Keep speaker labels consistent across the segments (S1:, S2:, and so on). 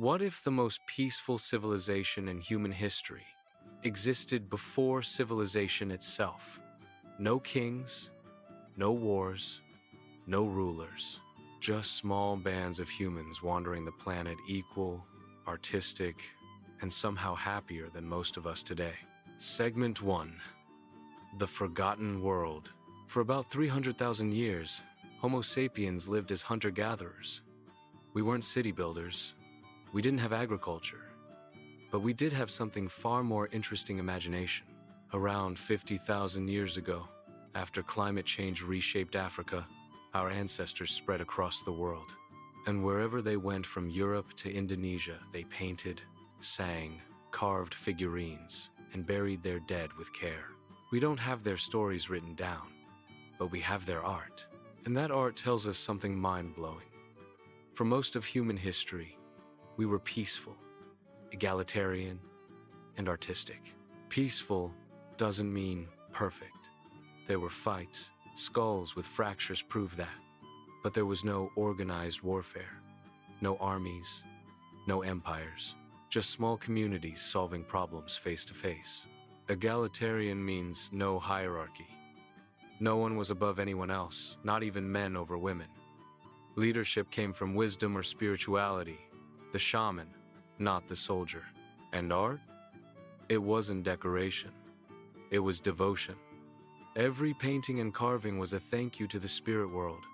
S1: What if the most peaceful civilization in human history existed before civilization itself? No kings, no wars, no rulers, just small bands of humans wandering the planet, equal, artistic, and somehow happier than most of us today. Segment 1. The Forgotten World. For about 300,000 years, Homo sapiens lived as hunter-gatherers. We weren't city builders. We didn't have agriculture. But we did have something far more interesting: imagination. Around 50,000 years ago, after climate change reshaped Africa, our ancestors spread across the world. And wherever they went, from Europe to Indonesia, they painted, sang, carved figurines, and buried their dead with care. We don't have their stories written down, but we have their art. And that art tells us something mind-blowing. For most of human history, we were peaceful, egalitarian, and artistic. Peaceful doesn't mean perfect. There were fights, skulls with fractures prove that. But there was no organized warfare, no armies, no empires, just small communities solving problems face to face. Egalitarian means no hierarchy. No one was above anyone else, not even men over women. Leadership came from wisdom or spirituality, the shaman, not the soldier. And art? It wasn't decoration. It was devotion. Every painting and carving was a thank you to the spirit world,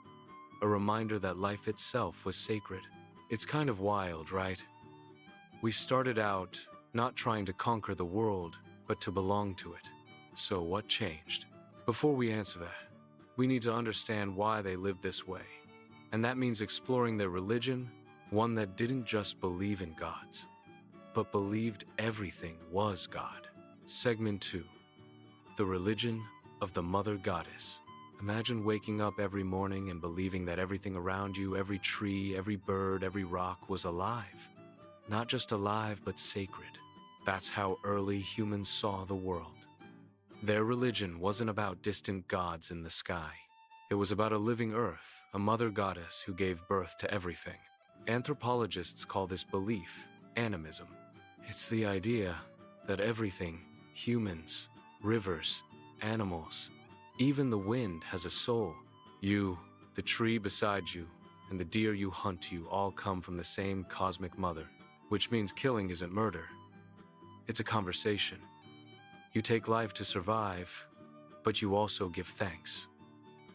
S1: a reminder that life itself was sacred. It's kind of wild, right? We started out not trying to conquer the world, but to belong to it. So what changed? Before we answer that, we need to understand why they lived this way. And that means exploring their religion, one that didn't just believe in gods, but believed everything was God. Segment 2. The religion of the Mother Goddess. Imagine waking up every morning and believing that everything around you, every tree, every bird, every rock, was alive. Not just alive, but sacred. That's how early humans saw the world. Their religion wasn't about distant gods in the sky. It was about a living earth, a mother goddess who gave birth to everything. Anthropologists call this belief animism. It's the idea that everything, humans, rivers, animals, even the wind, has a soul. You, the tree beside you, and the deer you hunt, you all come from the same cosmic mother, which means killing isn't murder. It's a conversation. You take life to survive, but you also give thanks.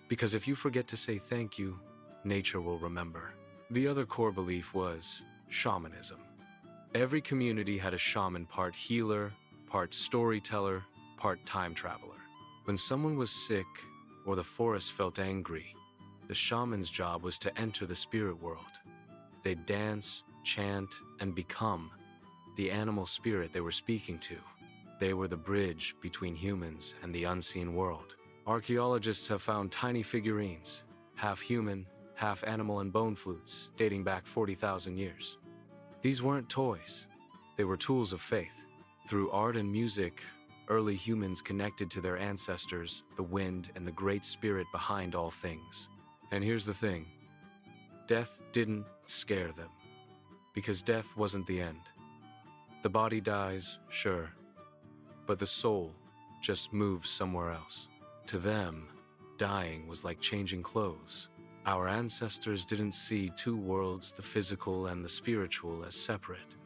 S1: Because if you forget to say thank you, nature will remember. The other core belief was shamanism. Every community had a shaman, part healer, part storyteller, part time traveler. When someone was sick or the forest felt angry, the shaman's job was to enter the spirit world. They'd dance, chant, and become the animal spirit they were speaking to. They were the bridge between humans and the unseen world. Archaeologists have found tiny figurines, half human, half animal, and bone flutes, dating back 40,000 years. These weren't toys. They were tools of faith. Through art and music, early humans connected to their ancestors, the wind, and the great spirit behind all things. And here's the thing. Death didn't scare them, because death wasn't the end. The body dies, sure, but the soul just moves somewhere else. To them, dying was like changing clothes. Our ancestors didn't see two worlds, the physical and the spiritual, as separate.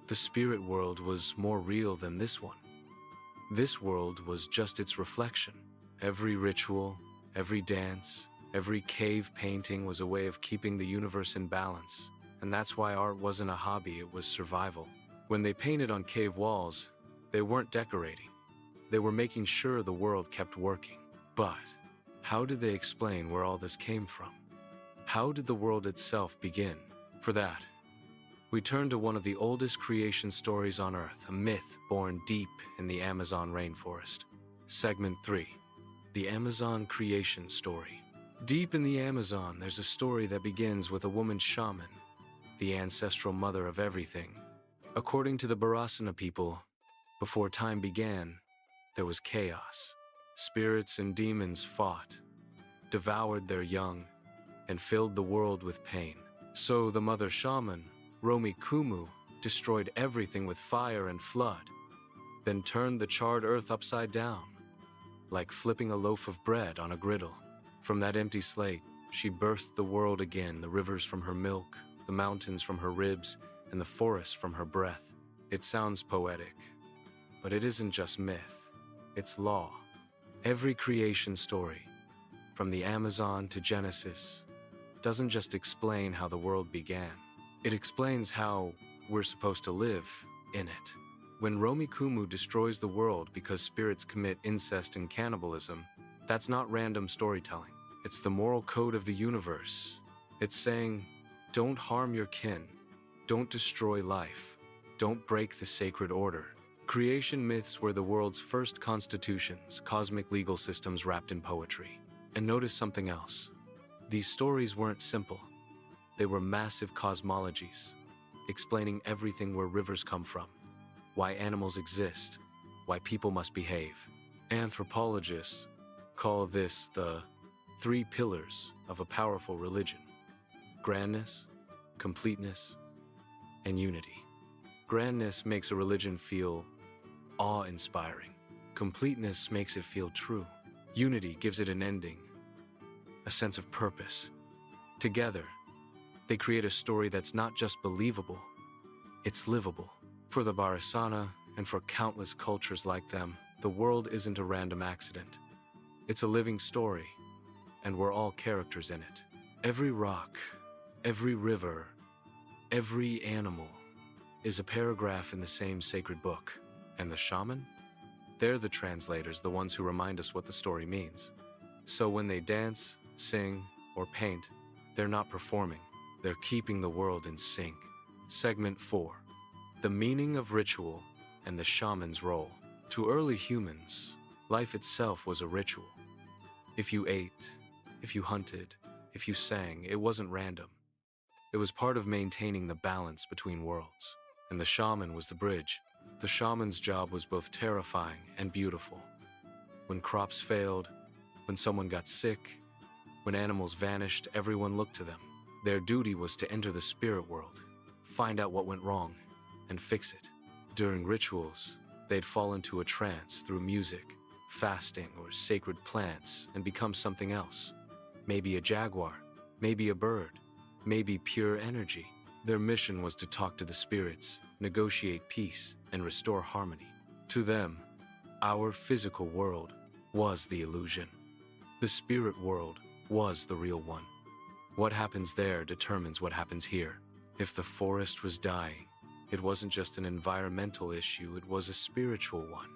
S1: The spirit world was more real than this one. This world was just its reflection. Every ritual, every dance, every cave painting was a way of keeping the universe in balance. And that's why art wasn't a hobby, it was survival. When they painted on cave walls, they weren't decorating. They were making sure the world kept working. But how did they explain where all this came from? How did the world itself begin? For that, we turn to one of the oldest creation stories on Earth, a myth born deep in the Amazon rainforest. Segment 3. The Amazon Creation Story. Deep in the Amazon, there's a story that begins with a woman shaman, the ancestral mother of everything. According to the Barasana people, before time began, there was chaos. Spirits and demons fought, devoured their young, and filled the world with pain. So the mother shaman, Romikumu destroyed everything with fire and flood, then turned the charred earth upside down, like flipping a loaf of bread on a griddle. From that empty slate, she birthed the world again, the rivers from her milk, the mountains from her ribs, and the forests from her breath. It sounds poetic, but it isn't just myth, it's law. Every creation story, from the Amazon to Genesis, doesn't just explain how the world began. It explains how we're supposed to live in it. When Romikumu destroys the world because spirits commit incest and cannibalism, that's not random storytelling. It's the moral code of the universe. It's saying, don't harm your kin, don't destroy life, don't break the sacred order. Creation myths were the world's first constitutions, cosmic legal systems wrapped in poetry. And notice something else. These stories weren't simple. They were massive cosmologies, explaining everything where rivers come from, why animals exist, why people must behave. Anthropologists call this the 3 pillars of a powerful religion: grandness, completeness, and unity. Grandness makes a religion feel awe-inspiring. Completeness makes it feel true. Unity gives it an ending, a sense of purpose. Together, they create a story that's not just believable, it's livable. For the Bharisana, and for countless cultures like them, the world isn't a random accident. It's a living story, and we're all characters in it. Every rock, every river, every animal is a paragraph in the same sacred book. And the shaman? They're the translators, the ones who remind us what the story means. So when they dance, sing, or paint, they're not performing. They're keeping the world in sync. Segment 4. The meaning of ritual and the shaman's role. To early humans, life itself was a ritual. If you ate, if you hunted, if you sang, it wasn't random. It was part of maintaining the balance between worlds. And the shaman was the bridge. The shaman's job was both terrifying and beautiful. When crops failed, when someone got sick, when animals vanished, everyone looked to them. Their duty was to enter the spirit world, find out what went wrong, and fix it. During rituals, they'd fall into a trance through music, fasting, or sacred plants and become something else. Maybe a jaguar, maybe a bird, maybe pure energy. Their mission was to talk to the spirits, negotiate peace, and restore harmony. To them, our physical world was the illusion. The spirit world was the real one. What happens there determines what happens here. If the forest was dying, it wasn't just an environmental issue, it was a spiritual one.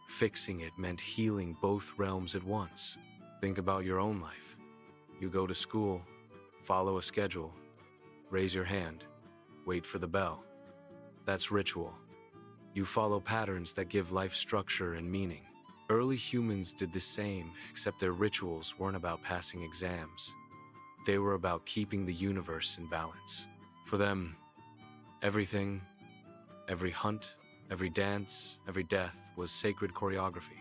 S1: Fixing it meant healing both realms at once. Think about your own life. You go to school, follow a schedule, raise your hand, wait for the bell. That's ritual. You follow patterns that give life structure and meaning. Early humans did the same, except their rituals weren't about passing exams. They were about keeping the universe in balance. For them, everything, every hunt, every dance, every death was sacred choreography,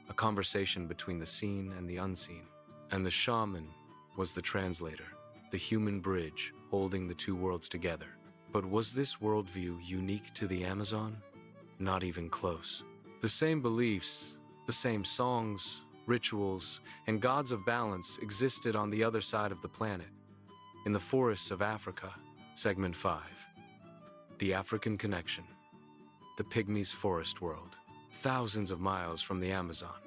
S1: a conversation between the seen and the unseen. And the shaman was the translator, the human bridge holding the two worlds together. But was this worldview unique to the Amazon? Not even close. The same beliefs, the same songs, rituals, and gods of balance existed on the other side of the planet, in the forests of Africa. Segment 5. The African Connection. The Pygmies' forest world. Thousands of miles from the Amazon,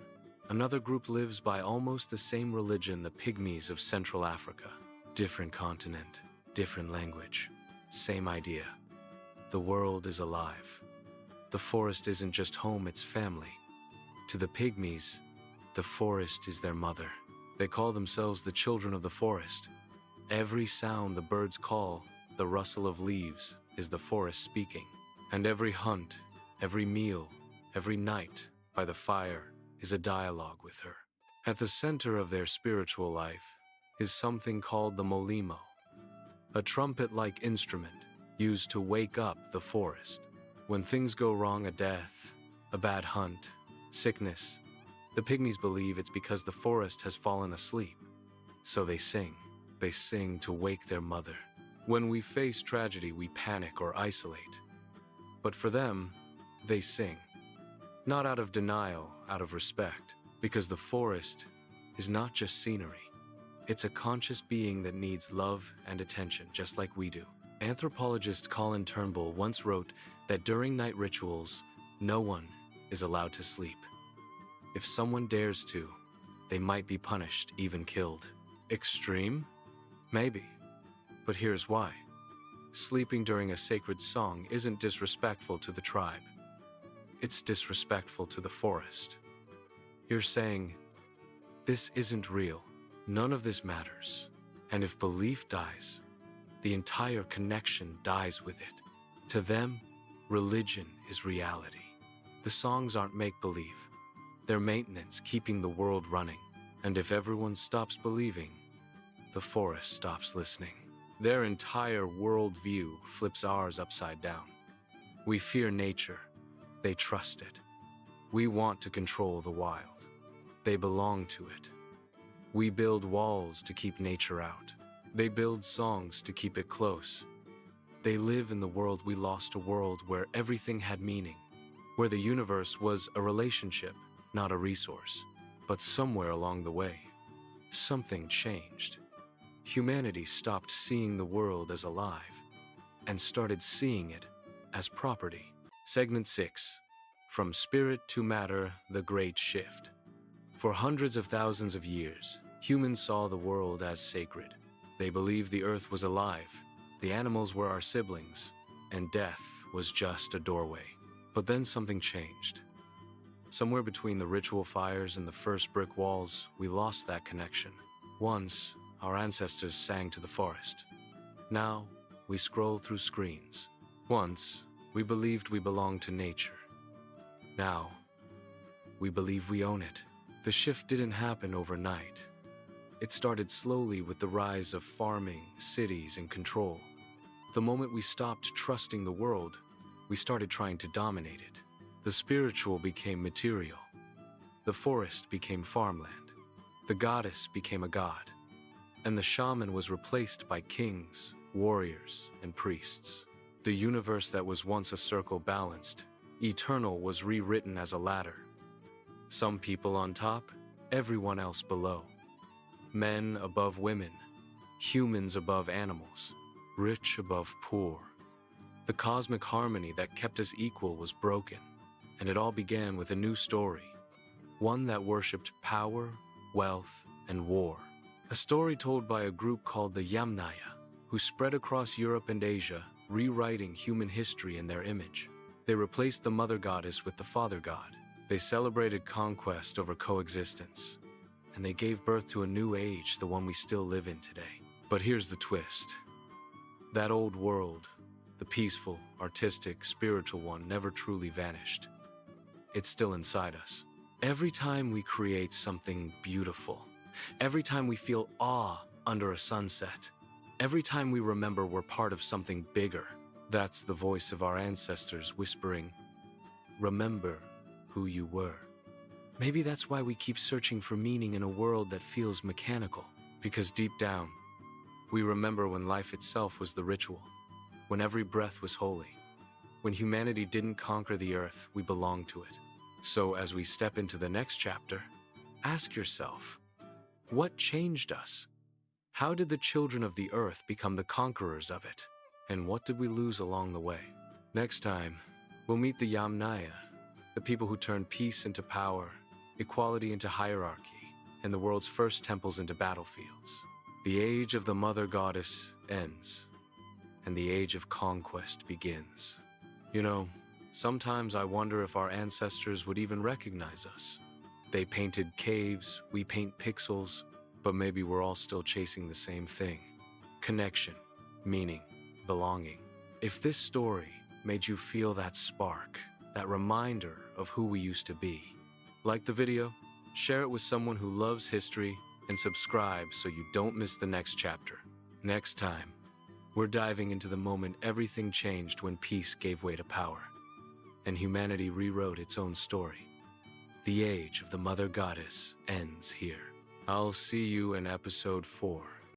S1: another group lives by almost the same religion, the Pygmies of Central Africa. Different continent, different language, same idea. The world is alive. The forest isn't just home, it's family. To the Pygmies, the forest is their mother. They call themselves the children of the forest. Every sound the birds call, the rustle of leaves, is the forest speaking. And every hunt, every meal, every night by the fire is a dialogue with her. At the center of their spiritual life is something called the molimo, a trumpet-like instrument used to wake up the forest. When things go wrong, a death, a bad hunt, sickness, the Pygmies believe it's because the forest has fallen asleep. So they sing. They sing to wake their mother. When we face tragedy, we panic or isolate. But for them, they sing. Not out of denial, out of respect, because the forest is not just scenery. It's a conscious being that needs love and attention, just like we do. Anthropologist Colin Turnbull once wrote that during night rituals, no one is allowed to sleep. If someone dares to, they might be punished, even killed. Extreme? Maybe. But here's why. Sleeping during a sacred song isn't disrespectful to the tribe. It's disrespectful to the forest. You're saying, this isn't real. None of this matters. And if belief dies, the entire connection dies with it. To them, religion is reality. The songs aren't make-believe. They're maintenance, keeping the world running. And if everyone stops believing, the forest stops listening. Their entire worldview flips ours upside down. We fear nature. They trust it. We want to control the wild. They belong to it. We build walls to keep nature out. They build songs to keep it close. They live in the world we lost, a world where everything had meaning, where the universe was a relationship, not a resource. But somewhere along the way, something changed. Humanity stopped seeing the world as alive and started seeing it as property. Segment 6. From Spirit to Matter, the Great Shift. For hundreds of thousands of years, humans saw the world as sacred. They believed the earth was alive, the animals were our siblings, and death was just a doorway. But then something changed. Somewhere between the ritual fires and the first brick walls, we lost that connection. Once, our ancestors sang to the forest. Now, we scroll through screens. Once, we believed we belonged to nature. Now, we believe we own it. The shift didn't happen overnight. It started slowly with the rise of farming, cities, and control. The moment we stopped trusting the world, we started trying to dominate it. The spiritual became material. The forest became farmland. The goddess became a god. And the shaman was replaced by kings, warriors, and priests. The universe that was once a circle balanced, eternal, was rewritten as a ladder. Some people on top, everyone else below. Men above women, humans above animals, rich above poor. The cosmic harmony that kept us equal was broken, and it all began with a new story, one that worshipped power, wealth, and war. A story told by a group called the Yamnaya, who spread across Europe and Asia, rewriting human history in their image. They replaced the mother goddess with the father god. They celebrated conquest over coexistence, and they gave birth to a new age, the one we still live in today. But here's the twist. That old world, the peaceful, artistic, spiritual one, never truly vanished. It's still inside us. Every time we create something beautiful, every time we feel awe under a sunset, every time we remember we're part of something bigger, that's the voice of our ancestors whispering, remember who you were. Maybe that's why we keep searching for meaning in a world that feels mechanical, because deep down, we remember when life itself was the ritual, when every breath was holy, when humanity didn't conquer the earth, we belonged to it. So as we step into the next chapter, ask yourself, what changed us? How did the children of the earth become the conquerors of it? And what did we lose along the way? Next time, we'll meet the Yamnaya, the people who turned peace into power, equality into hierarchy, and the world's first temples into battlefields. The age of the mother goddess ends, and the age of conquest begins. You know, sometimes I wonder if our ancestors would even recognize us. They painted caves, we paint pixels, but maybe we're all still chasing the same thing. Connection, meaning, belonging. If this story made you feel that spark, that reminder of who we used to be, like the video, share it with someone who loves history, and subscribe so you don't miss the next chapter. Next time, we're diving into the moment everything changed when peace gave way to power, and humanity rewrote its own story. The age of the Mother Goddess ends here. I'll see you in episode 4.